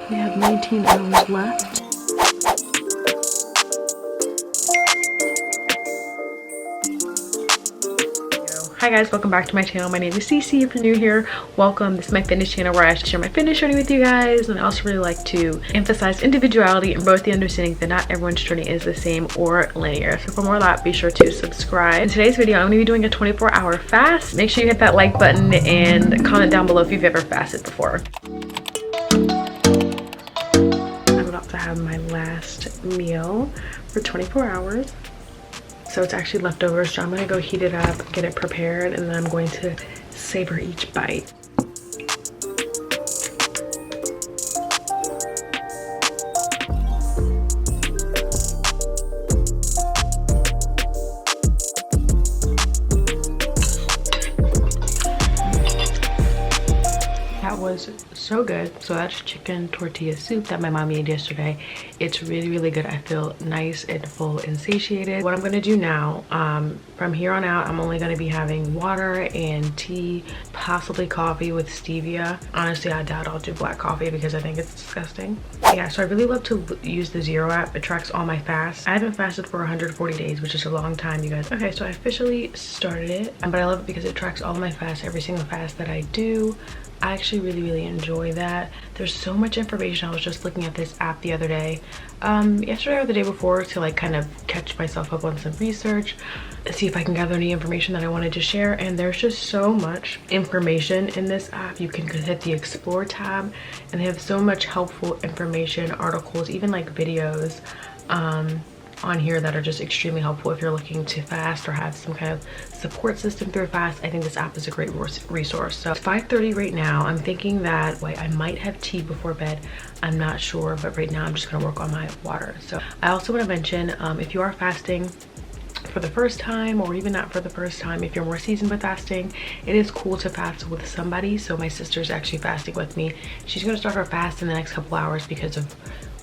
We have 19 hours left. Hi guys, welcome back to my channel. My name is Cece. If you're new here, welcome. This is my fitness channel where I share my fitness journey with you guys, and I also really like to emphasize individuality and both the understanding that not everyone's journey is the same or linear. So for more of that, be sure to subscribe. In today's video, I'm going to be doing a 24-hour fast. Make sure you hit that like button and comment down below if you've ever fasted before. I'm about to have my last meal for 24 hours. So it's actually leftovers, so I'm gonna go heat it up, get it prepared, and then I'm going to savor each bite. That was so good. So that's chicken tortilla soup that my mom made yesterday. It's really, really good. I feel nice and full and satiated. What I'm gonna do now, from here on out, I'm only gonna be having water and tea, possibly coffee with stevia. Honestly, I doubt I'll do black coffee because I think it's disgusting. Yeah, so I really love to use the Zero app. It tracks all my fasts. I haven't fasted for 140 days, which is a long time, you guys. Okay, so I officially started it, but I love it because it tracks all of my fasts, every single fast that I do. I actually really enjoy that. There's so much information. I was just looking at this app the other day, yesterday or the day before, to like kind of catch myself up on some research, see if I can gather any information that I wanted to share. And there's just so much information in this app. You can hit the explore tab and they have so much helpful information, articles, even like videos on here that are just extremely helpful if you're looking to fast or have some kind of support system through a fast. I think this app is a great resource. So it's 5:30 right now. I'm thinking that I might have tea before bed. I'm not sure, but right now I'm just gonna work on my water. So I also want to mention, if you are fasting for the first time, or even not for the first time, if you're more seasoned with fasting, it is cool to fast with somebody. So my sister's actually fasting with me. She's gonna start her fast in the next couple hours because of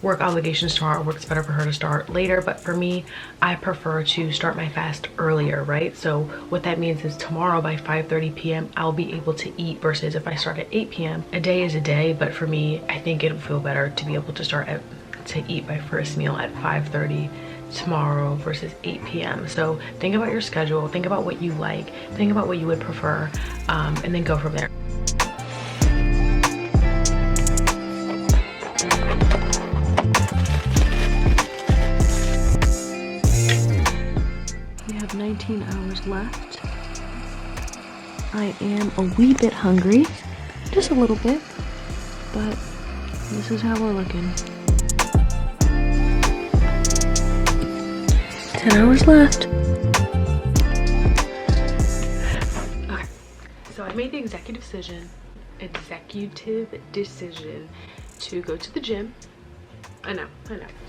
work obligations tomorrow. It works better for her to start later, but for me, I prefer to start my fast earlier, right? So what that means is tomorrow by 5:30 p.m. I'll be able to eat, versus if I start at 8 p.m. A day is a day, but for me, I think it'll feel better to be able to to eat my first meal at 5:30 tomorrow versus 8 p.m. So think about your schedule, think about what you like, think about what you would prefer, and then go from there. We have 19 hours left. I am a wee bit hungry, just a little bit, but this is how we're looking. 10 hours left. Okay, so I made the executive decision to go to the gym. I know.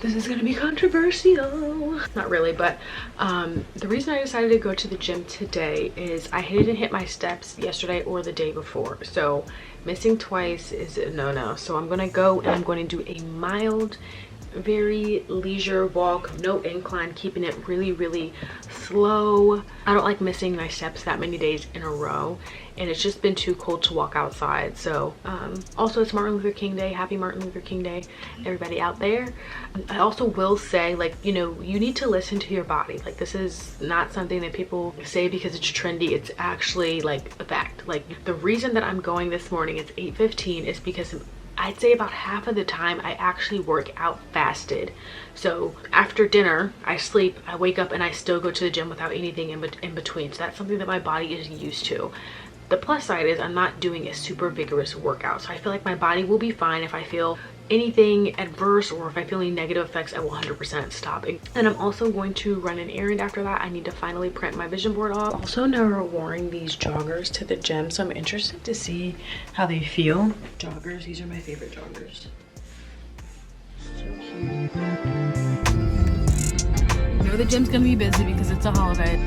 This is gonna be controversial. Not really, but the reason I decided to go to the gym today is I didn't hit my steps yesterday or the day before. So missing twice is a no-no. So I'm gonna go and I'm going to do a mild, very leisure walk, no incline, keeping it really slow. I don't like missing my steps that many days in a row, and it's just been too cold to walk outside. So also it's Martin Luther King Day. Happy Martin Luther King Day, everybody out there. I also will say, like, you know, you need to listen to your body. Like, this is not something that people say because it's trendy. It's actually like a fact. Like, the reason that I'm going this morning, it's 8:15, is because I'd say about half of the time I actually work out fasted. So after dinner, I sleep, I wake up, and I still go to the gym without anything in between. So that's something that my body is used to. The plus side is I'm not doing a super vigorous workout. So I feel like my body will be fine. If I feel anything adverse or if I feel any negative effects, I will 100% stop. And I'm also going to run an errand after that. I need to finally print my vision board off. Also never wearing these joggers to the gym, so I'm interested to see how they feel. Joggers, these are my favorite joggers. So cute. I know the gym's gonna be busy because it's a holiday.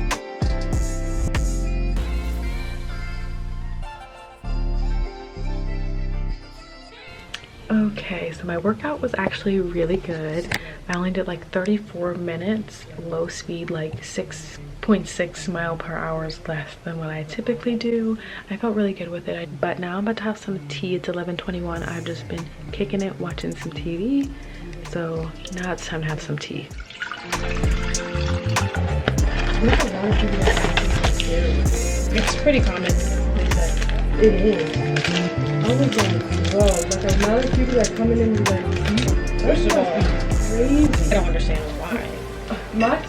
Okay, so my workout was actually really good. I only did like 34 minutes, low speed, like 6.6 mile per hour is less than what I typically do. I felt really good with it, but now I'm about to have some tea. It's 11:21. I've just been kicking it, watching some TV. So now it's time to have some tea. It's pretty common. It is. I was like, whoa, like a lot of people that coming in and like, first of all, crazy. I don't understand why.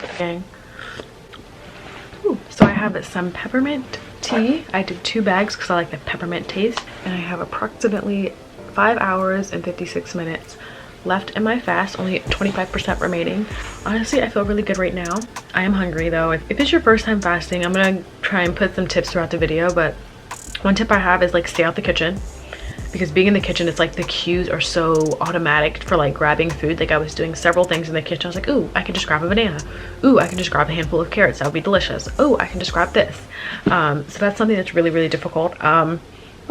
Okay. Ooh, so I have some peppermint tea. I did 2 bags because I like the peppermint taste. And I have approximately 5 hours and 56 minutes left in my fast, only 25% remaining. Honestly, I feel really good right now. I am hungry though. If it's your first time fasting, I'm gonna try and put some tips throughout the video, but one tip I have is like stay out the kitchen, because being in the kitchen, it's like the cues are so automatic for like grabbing food. Like I was doing several things in the kitchen. I was like, ooh, I can just grab a banana. Ooh, I can just grab a handful of carrots. That would be delicious. Ooh, I can just grab this. So that's something that's really, really difficult. Well,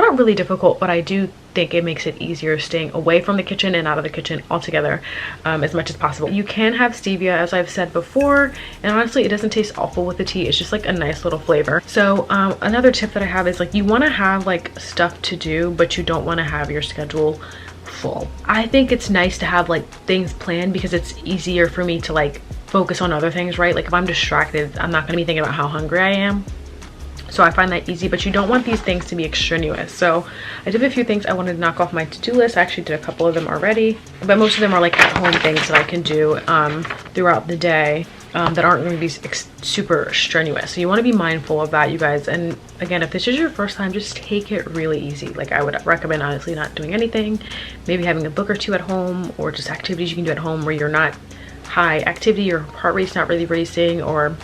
not really difficult, but I do think it makes it easier staying away from the kitchen and out of the kitchen altogether, as much as possible. You can have stevia, as I've said before, and honestly it doesn't taste awful with the tea. It's just like a nice little flavor. So another tip that I have is like you want to have like stuff to do, but you don't want to have your schedule full. I think it's nice to have like things planned because it's easier for me to like focus on other things, right? Like if I'm distracted, I'm not going to be thinking about how hungry I am. So I find that easy, but you don't want these things to be extraneous. So I did a few things I wanted to knock off my to-do list. I actually did a couple of them already, but most of them are like at-home things that I can do throughout the day that aren't going to be super strenuous. So you want to be mindful of that, you guys. And again, if this is your first time, just take it really easy. Like I would recommend honestly not doing anything, maybe having a book or two at home, or just activities you can do at home where you're not high activity, your heart rate's not really racing, or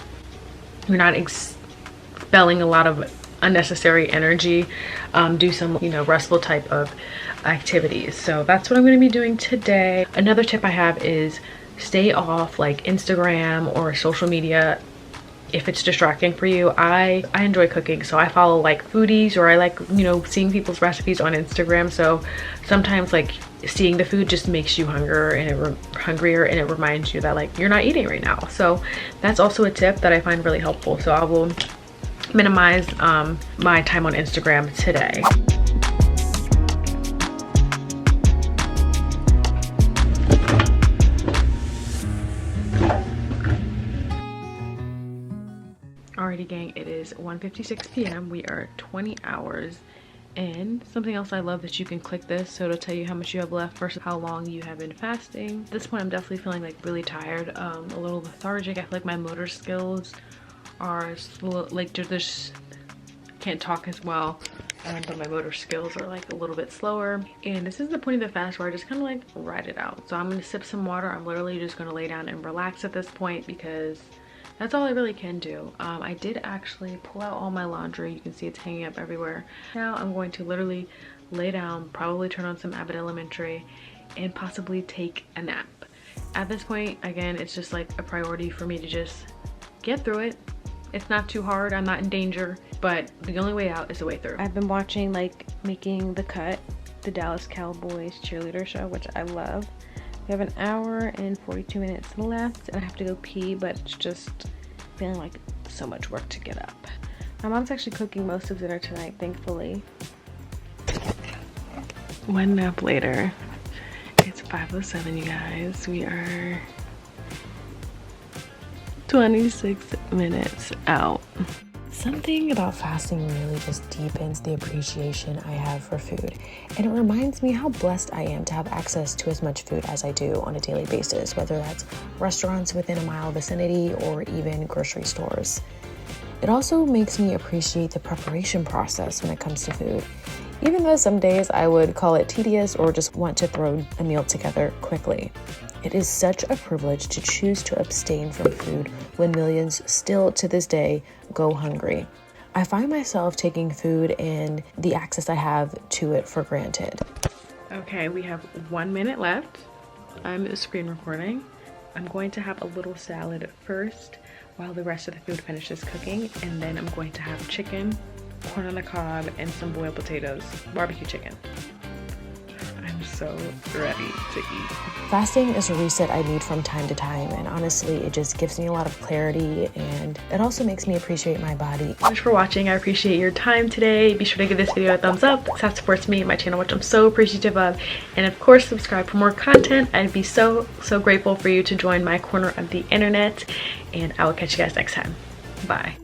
you're not expelling a lot of unnecessary energy. Do some, you know, restful type of activities. So that's what I'm going to be doing today. Another tip I have is stay off like Instagram or social media if it's distracting for you. I enjoy cooking, so I follow like foodies, or I like, you know, seeing people's recipes on Instagram. So sometimes like seeing the food just makes you hungrier and it reminds you that like you're not eating right now. So that's also a tip that I find really helpful. So I will minimize my time on Instagram today. Alrighty gang, it is 1:56 p.m. We are 20 hours in. Something else I love that you can click this so it'll tell you how much you have left versus how long you have been fasting. At this point I'm definitely feeling like really tired, a little lethargic. I feel like my motor skills are slow, like just can't talk as well, but my motor skills are like a little bit slower. And this is the point of the fast where I just kind of like ride it out. So I'm gonna sip some water. I'm literally just gonna lay down and relax at this point because that's all I really can do. I did actually pull out all my laundry. You can see it's hanging up everywhere. Now I'm going to literally lay down, probably turn on some Abbott Elementary, and possibly take a nap. At this point, again, it's just like a priority for me to just get through it. It's not too hard. I'm not in danger, but the only way out is the way through. I've been watching like Making the Cut, the Dallas Cowboys cheerleader show, which I love. We have an hour and 42 minutes left, and I have to go pee, but it's just feeling like so much work to get up. My mom's actually cooking most of dinner tonight, thankfully. One nap later. It's 5:07, you guys. We are 26 minutes out. Something about fasting really just deepens the appreciation I have for food, and it reminds me how blessed I am to have access to as much food as I do on a daily basis, whether that's restaurants within a mile vicinity or even grocery stores. It also makes me appreciate the preparation process when it comes to food, even though some days I would call it tedious or just want to throw a meal together quickly. It is such a privilege to choose to abstain from food when millions still to this day go hungry. I find myself taking food and the access I have to it for granted. Okay, we have 1 minute left. I'm screen recording. I'm going to have a little salad first while the rest of the food finishes cooking, and then I'm going to have chicken corn on the cob, and some boiled potatoes, barbecue chicken. I'm so ready to eat. Fasting is a reset I need from time to time, and honestly, it just gives me a lot of clarity, and it also makes me appreciate my body. Thanks for watching. I appreciate your time today. Be sure to give this video a thumbs up. That supports me and my channel, which I'm so appreciative of. And of course, subscribe for more content. I'd be so grateful for you to join my corner of the internet, and I will catch you guys next time. Bye.